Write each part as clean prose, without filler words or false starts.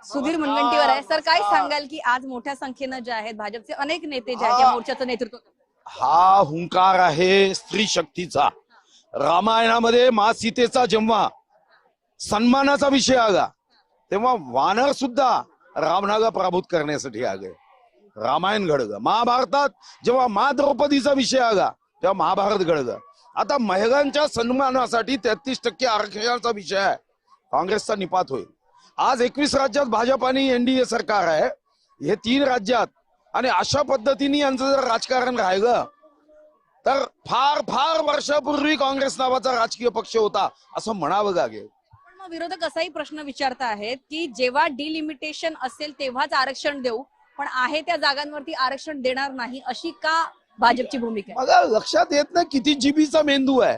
सुधीर मुनगंटीवार आहे. सर, काय सांगाल की आज मोठ्या संख्येनं जे आहेत भाजपचे अनेक नेते जे आहेत या मोर्चाचं नेतृत्व करतात? हा हुंकार आहे स्त्री शक्तीचा. रामायणामध्ये मा सीतेचा जेव्हा सन्मानाचा विषय आला तेव्हा वानर सुद्धा रावणाला पराभूत करण्यासाठी आले. रामायण घडलं. महाभारतात जेव्हा मा द्रौपदीचा विषय आला तेव्हा महाभारत घडलं. आता महिलांच्या सन्मानासाठी 33% आरक्षणाचा विषय आहे. काँग्रेसचा निपात होईल. आज 21 राज्यात भाजप आणि एनडीए सरकार आहे. हे 3 राज्यात आणि अशा पद्धतीने यांचं जर राजकारण राहिलं तर फार फार वर्षापूर्वी काँग्रेस नावाचा राजकीय पक्ष होता असं म्हणावं लागेल. पण मग विरोधक असाही प्रश्न विचारत आहेत की जेव्हा डिलिमिटेशन असेल तेव्हाच आरक्षण देऊ, पण आहे त्या जागांवरती आरक्षण देणार नाही, अशी का भाजपची भूमिका आहे? मला लक्षात येत नाही किती जीबीचा मेंदू आहे.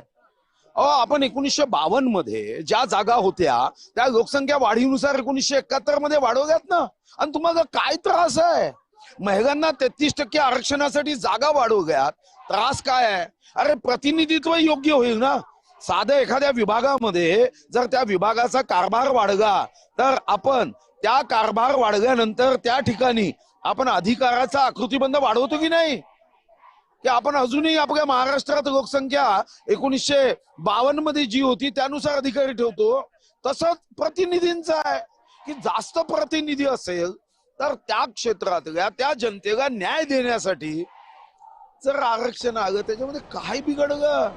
आपण 1952 मध्ये ज्या जागा होत्या त्या लोकसंख्या वाढीनुसार 1971 मध्ये वाढवल्यात ना. आणि तुम्हाला काय त्रास आहे? महिलांना 33% आरक्षणासाठी जागा वाढवल्यात, त्रास काय आहे? अरे प्रतिनिधित्व योग्य होईल ना. साधं एखाद्या विभागामध्ये जर त्या विभागाचा कारभार वाढला तर आपण त्या कारभार वाढल्यानंतर त्या ठिकाणी आपण अधिकाराचा आकृतीबंध वाढवतो की नाही? की आपण अजूनही आपल्या महाराष्ट्रात लोकसंख्या 1952 मध्ये जी होती त्यानुसार अधिकारी ठेवतो. तसंच प्रतिनिधींचं आहे की जास्त प्रतिनिधी असेल तर त्या क्षेत्रातल्या त्या जनतेला न्याय देण्यासाठी जर आरक्षण आलं त्याच्यामध्ये काय बिघडलं?